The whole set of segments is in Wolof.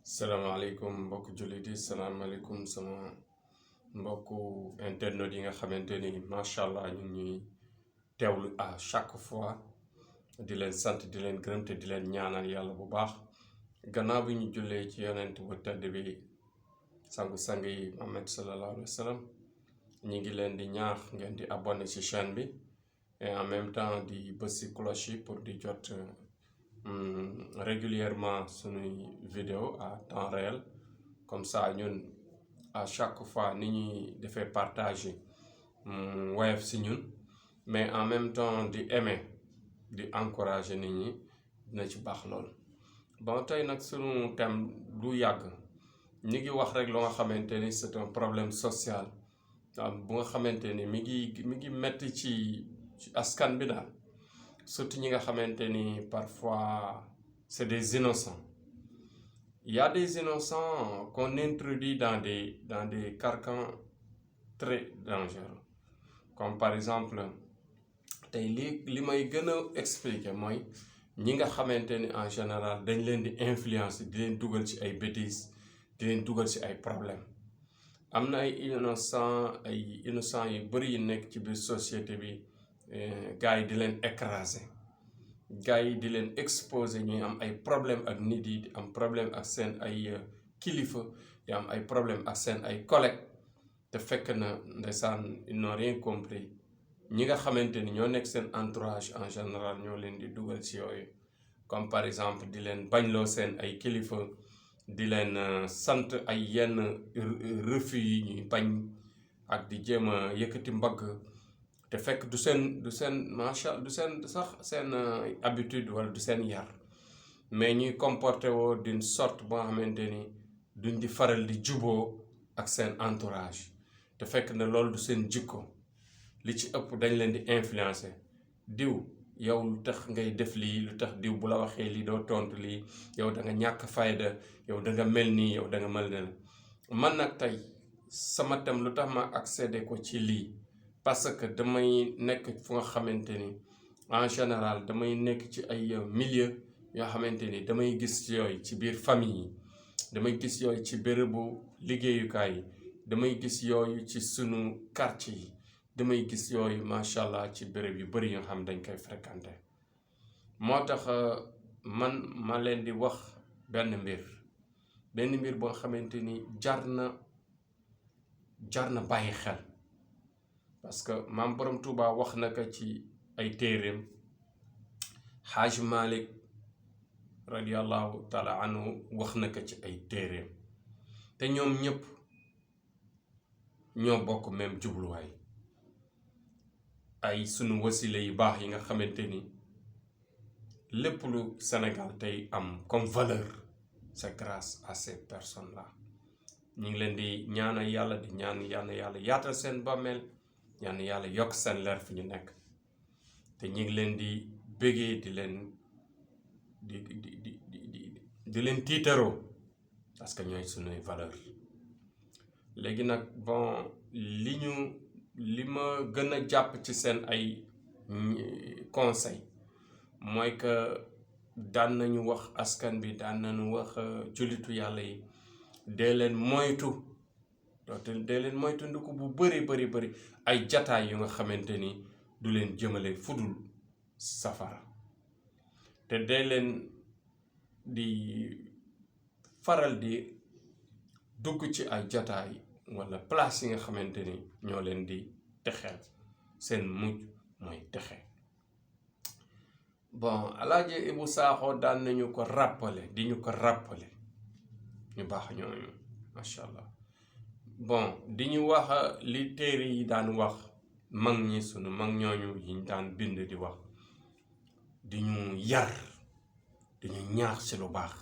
salaamaaleykum mbokk jullit yi salaamaaleykum sama mbokku internet yi nga xamante ni macha allah ñu ngi ñuy teewlu à chaque fois di leen sant di leen gërëm te di leen ñaanal yàlla bu baax gannaaw bi ñu jullee ci yonent bu tedd bi sangu-sang yi Muhammad sallallahu alayhi wa sallam ñu ngi leen di ñaax ngeen di abonné ci chaîne bi et en même temps di bës ci cloche yi pour di jot régulièrement suñuy vidéo à temps réel comme ça ñun à chaque fois ni ñuy defee partager woyof si ñun mais en même temps di aimer di encourager nit ñi dina ci baax lool. bon tey nag suñu thème du yàgg ñi ngi wax rek lu nga xamante ni c'est un problème social bu nga xamante ni mi ngi metti ci askan bi daal. Surtout ñi nga xamante ni parfois c'est des innocents. Il y a des innocents qu'on introduit dans des carcans très dangereux. Comme par exemple tey li may gën a expliquer mooy ñi nga xamante ni en général dañ leen di influencer di leen dugal ci ay bêtises di leen dugal ci ay problèmes. Am na ay innocents yu bari yu nekk ci biir société bi. Gars yi di leen écraser gars yi di leen exposer ñuy am ay problème ak nit yi di am problème ak seen ay kilifa di am ay problème ak seen ay collègues te fekk na ndeysaan ils n'ont rien compris ñi nga xamante ni ñoo nekk seen entourage en général ñoo leen di dugal ci yooyu comme par exemple di leen bañloo seen ay kilifa di leen sant ay yenn refus yi ñuy bañ ak di jéem a yëkkati mbagg te fekk du seen macha du seen sax seen habitude wala du seen yar mais ñuy comporté woo d'une sorte boo xamante ni duñ di faral di juboo ak seen entourage te fekk na loolu du seen jikko li ci ëpp dañ leen di influencer diw yow lu tax ngay def lii lu tax diw bu la waxee lii doo tontu lii yow da nga ñàkk fayda yow da nga mel nii yow da nga mel ne man nag tey sama thème lu tax ma accédé ko ci lii. Parce que damay nekk fu nga xamante ni en général damay nekk ci ay milieu yoo xamante ni damay gis yooyu ci biir famille yi damay gis yooyu ci bérébu liggéeyukaay yi damay gis yooyu ci sunu quartier yi damay gis yooyu macha allah ci béréb yu bari yoo xam dañ koy fréquenter. moo tax man ma leen di wax benn mbir boo xamante ni jar na bàyyi xel. parce que maam borom Touba wax na ko ci ay téeréem Xaaj Malik radiallahu taala anhu wax na ko ci ay téeréem te ñoom ñëpp ñoo bokk même jubluwaay ay sunu wasila yu baax yi nga xamante ni lépp lu Sénégal tey am comme valeur c'est grâce à ces personnes là ñu ngi leen di ñaanal yàlla di ñaan yàlla yaatal seen bàmmeel ñaan yàlla yokk seen leer fi ñu nekk te ñu ngi leen di bégee di leen tiitaroo parce que ñooy sunuy valeur léegi nag bon li ma gën a jàpp ci seen ay conseil mooy que daan nañu wax askan bi daan nañu wax jullitu yàlla yi dee leen moytu nduku bu bari ay jataay yu nga xamante ni du leen jëmale fudul safara te dee leen di faral di dugg ci ay jataay wala place yi nga xamante ni ñoo leen di texeel seen mujj mooy texe. bon Alaaji Ibu Saaxo daan nañu ko rappeler ñu baax ñooñu macha allah. bon di ñu wax li téere yi daan wax mag ñi sunu mag ñooñu yiñ daan bind di wax di ñu yar di ñu ñaax ci lu baax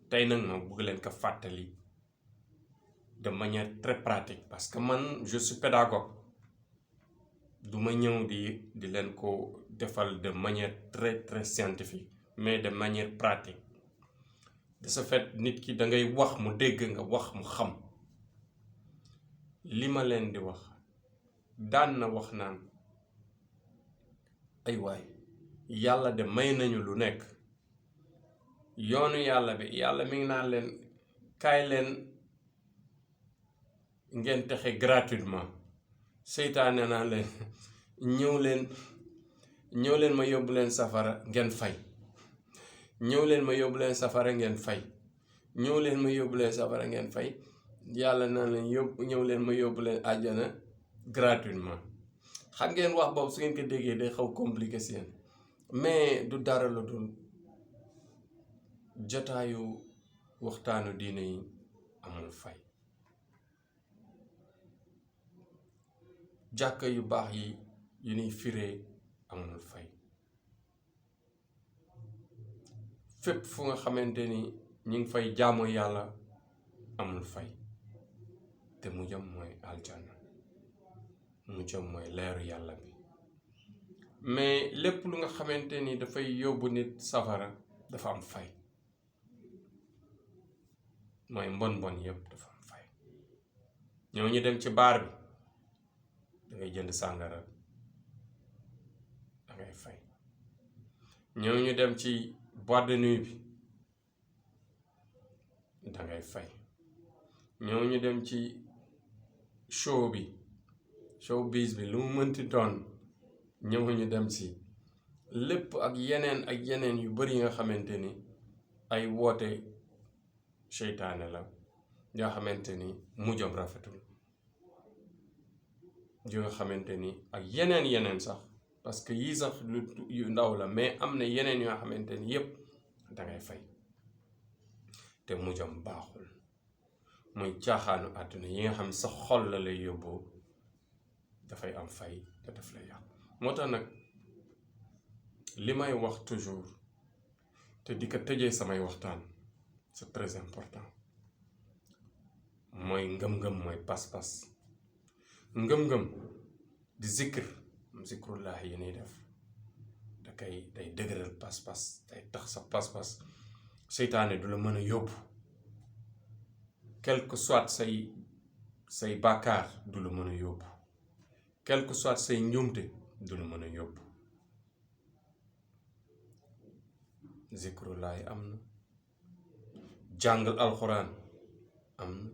tey nag ma bëgg leen ko fàttali de manière très pratique parce que man je suis pédagogue du ma ñëw di leen ko defal de manière très très scientifique mais de manière pratique de ce fait nit ki da ngay wax mu dégg nga wax mu xam. li ma leen di wax daan na wax naan ay waay yàlla de may nañu lu nekk yoonu yàlla bi yàlla mi ngi naan leen kaay leen ngeen texe gratuitement seytaane naa leen ñëw leen ma yóbbu leen safara ngeen fay ñëw leen ma yóbbu leen safara ngeen fay ñëw leen ma yóbbu leen safara ngeen fay yàlla naa leen ñëw leen ma yóbbu leen àjjana gratuitement. xam ngeen wax boobu su ngeen ko déggee day xaw compliqué si yéen mais du dara lu dul jotaayu waxtaanu diine yi amul fay. jàkka yu baax yi yu ñuy firee amul fay. fépp fu nga xamante ni ñu ngi fay jaamu yàlla amul fay te mu jëm mooy aljanna mu jëm mooy leeru yàlla bi. mais lépp lu nga xamante ni dafay yóbbu nit safara dafa am fay mooy mbon yëpp dafa am fay. ñëw ñu dem ci baar bi dangay jënd sàngara dangay fay. ñëw ñu dem ci boîte de nuit bi dangay fay. ñëw ñu dem ci showbiz bi lu mu mënti doon ñëw ñu dem ci lépp ak yeneen yu bari nga xamante ni ay woote seytaane la yoo xamante ni mujjam rafetul yu nga xamante ni ak yeneen sax parce que yii sax yu ndaw la mais am na yeneen yoo xamante ni yépp dangay fay te mujjam baaxul muy caaxaanu àdduna yi nga xam sa xol la lay yóbboo dafay am fay te daf lay yàq. moo tax nag li may wax toujours te di ko tëjee samay waxtaan c'est très important mooy ngëm-ngëm mooy pas-pas. ngëm-ngëm di zikrullah yi ñuy def day dëgëral pas-pas day tax sa pas-pas seytaane du la mën a yóbbu quel que soit say bàkkaar du la mën a yóbbu quel que soit say njuumte du la mën a yóbbu. zikrullahi am na jàngal alxuraan am na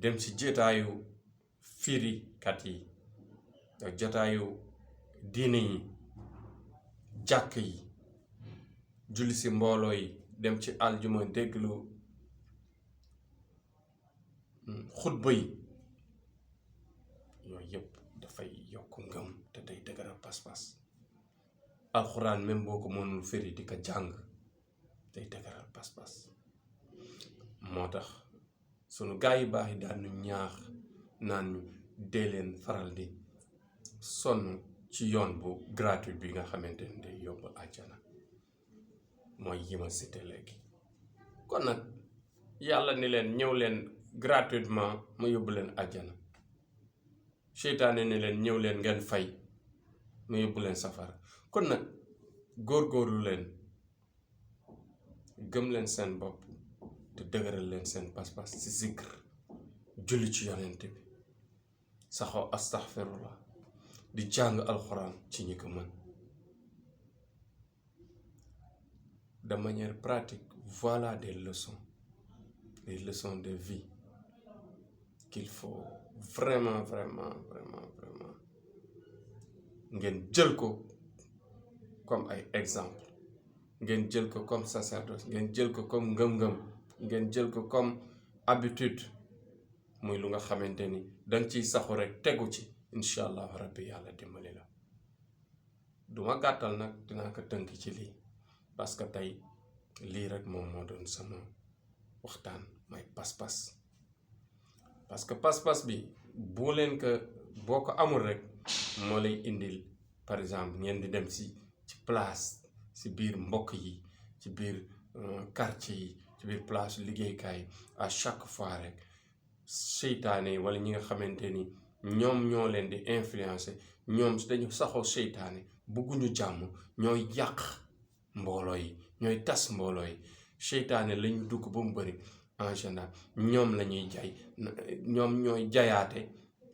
dem ci jotaayu firikat yi ak jotaayu diine yi jàkk yi julli ci mbooloo yi dem ci aljuma déglu xutba yi yooyu yëpp dafay yokk ngëm te day dëgëral pas-pas. alxuraan même boo ko mënul firi di ko jàng day dëgëral pas-pas. moo tax sunu gaa yi baax yi daan ñu ñaax naan ñu dee leen faral di sonn ci yoon bu gratuit bi nga xamante ni day yóbbu àjjana mooy yi ma cité léegi. kon nag yàlla ni leen ñëw leen gratuitement ma yóbbu leen àjjana seytaane ni leen ñëw leen ngeen fay ma yóbbu leen safara. kon nag góorgóorlu leen gëm leen seen bopp te dëgëral leen seen pas-pas ci zikr julli ci yonent bi saxoo astaghfirullah di jàng alxuraan ci ñi ko mën. de manière pratique voilà des leçons de vie qu'il faut vraiment ngeen jël ko comme ay exemple, ngeen jël ko comme sacerdoce, ngeen jël ko comme ngëm-ngëm, ngeen jël ko comme habitude, muy lu nga xamante ni danga ciy saxu rek tegu ci incha allah rabbi yàlla dimbali la. duma gàttal nag dinaa ko tënk ci lii parce que tey lii rek moom moo doon sama waxtaan mooy pas-pas. parce que pas-pas bi boo ko amul rek moo lay indil par exemple ngeen di dem ci place ci biir mbokk yi ci biir quartier yi ci biir place liggéeykaay à chaque fois rek seytaane yi wala ñi nga xamante ni ñoom ñoo leen di influencer, ñoom dañu saxoo seytaane bëgguñu jàmm, ñooy yàq mbooloo yi, ñooy tas mbooloo yi. seytaane lañu dugg ba mu bëri en général ñoom la ñuy jay, ñoom ñooy jayaate.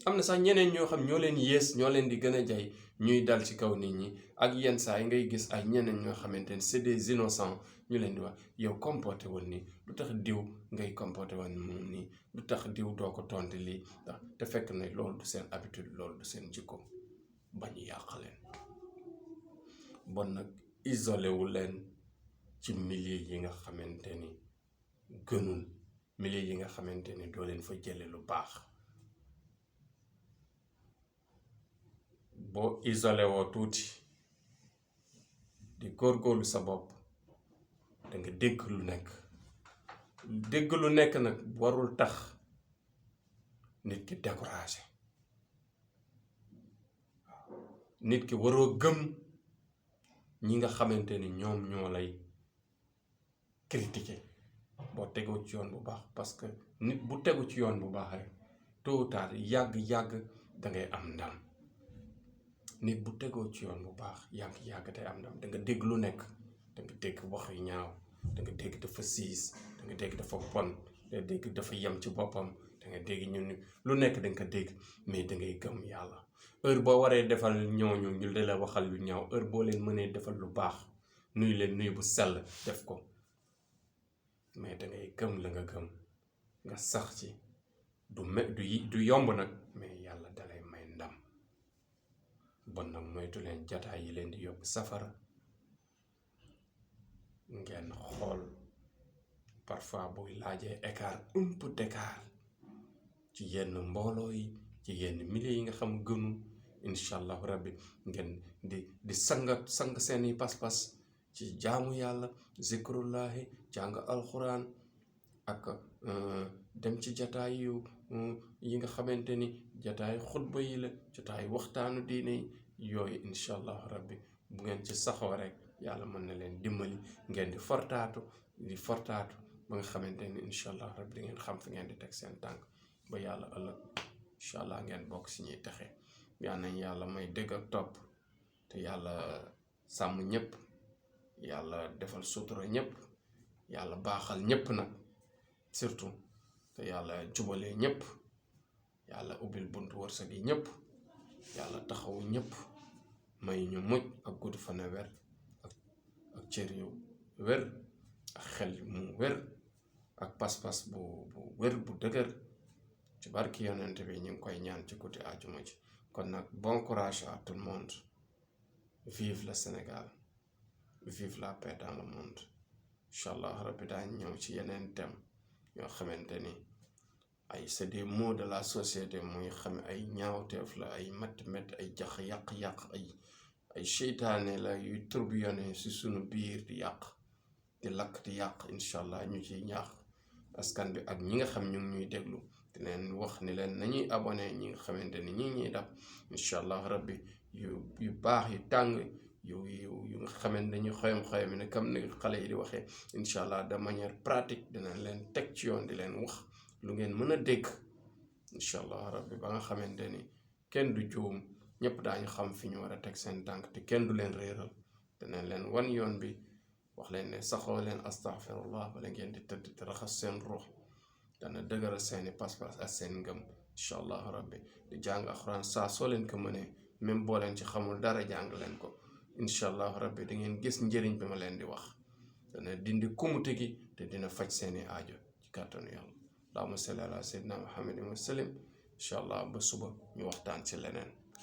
am na sax ñeneen ñoo xam ñoo leen yées, ñoo leen di gën a jay ñuy dal ci kaw nit ñi. ak yenn saa yi ngay gis ay ñeneen ñoo xamante ni c'est des innocents, ñu leen di wax yow comporté wul nii, lu tax diw nga ngay comporté woon moom nii lu tax diw doo ko tontu lii te fekk na loolu du seen habitude loolu du seen jikko bañ yàq leen. bon nag isolé wu leen ci milieu yi nga xamante ni gënul, milieu yi nga xamante ni doo leen fa jële lu baax. boo isolé woo tuuti di góorgóorlu sa bopp da nga dégg lu nekk. dégg lu nekk nag warul tax nit ki découragé. nit ki waroo gëm ñi nga xamante ni ñoom ñoo lay critiquer boo tegoo ci yoon bu baax, parce que nit bu tegu ci yoon bu baax rek tôt ou tard yàgg-yàgg dangay am ndam. nit bu tegoo ci yoon bu baax yàgg-yàgg day am ndam. da nga dégg lu nekk, da nga dégg wax yu ñaaw, da nga dégg dafa siis, da nga dégg dafa bon, da nga dégg dafa yem ci boppam, da nga dégg ñun lu nekk da nga ko dégg, mais da ngay gëm yàlla. heure boo waree defal ñooñu ñu di la waxal lu ñaaw, heure boo leen mënee defal lu baax nuyu leen nuyu bu sell def ko, mais da ngay gëm la nga gëm nga sax ci. du yomb nag, mais yàlla dalay may ndam. bon nag moytu leen jataay yi leen di yóbbu safara. ngeen xool parfois buy laajee écart un peu d'écart ci yenn mbooloo yi, ci yenn milieu yi nga xam gënu, incha allahu rabbi ngeen di sang seeni pas-pas ci jaamu yàlla, zikrullahi, jàng alxuraan ak dem ci jataay yi nga xamante ni jataay xutba yi la, jataay waxtaanu diine yi, yooyu incha allahu rabbi bu ngeen ci saxoo rek yàlla mën na leen dimbali ngeen di fortaatu ba nga xamante ni incha allahu rabbi di ngeen xam fi ngeen di teg seen tànk ba yàlla ëllëg incha allah ngeen bokk si ñuy texe. yal nañ yàlla may dégg ak topp, te yàlla sàmm ñëpp, yàlla defal sutura ñëpp, yàlla baaxal ñëpp nag surtout, te yàlla jubalee ñëpp, yàlla ubbil buntu wërsëg yi ñëpp, yàlla taxawu ñëpp, may ñu mujj ak gudd fan a wér ak cër yu wér ak xel mu wér ak pas-pas bu wér bu dëgër ci barki yonent bi ñu ngi koy ñaan ci guddi àjjuma ji. kon nag bon courage à tout le monde. Vive le Sénégal, vive la paix dans le monde. incha allah rabbi daañu ñëw ci yeneen thème yoo xamante ni ay c'est des maux de la société, muy xam ay ñaawteef la, ay métt ay jax yàq ay seytaane la yuy tourbillonné si sunu biir di yàq di lakk di yàq. incha allah ñu ciy ñaax askan bi ak ñi nga xam ñu ngi ñuy déglu, di leen wax ni leen nañuy abonné ñi nga xamante ni ñuy def incha allah rabbi yu baax yu tàng yu nga xamante dañu xoyam ne comme ni xale yi di waxee, incha allah de manière pratique dinañ leen teg ci yoon di leen wax lu ngeen mën a dégg incha allah rabbi ba nga xamante ni kenn du juum, ñëpp daañu xam fi ñu war a teg seen tànk te kenn du leen réeral. dinañ leen wan yoon bi, wax leen ne saxoo leen astaghfirullah bala ngeen di tëdd te raxas seen ruux, dana dëgëral seeni pas-pas ak seen ngëm incha allah rabbi. di jàng alxuraan saa soo leen ko mënee, même boo leen ci xamul dara jàng leen ko incha allah rabbi da ngeen gis njëriñ bi ma leen di wax. dana dindi kumute gi te dina faj seeni aajo ci kàttanu yàlla. allahumma salli ala sayyidina muhammadin wa sallim. incha allah ba suba ñu waxtaan ci leneen.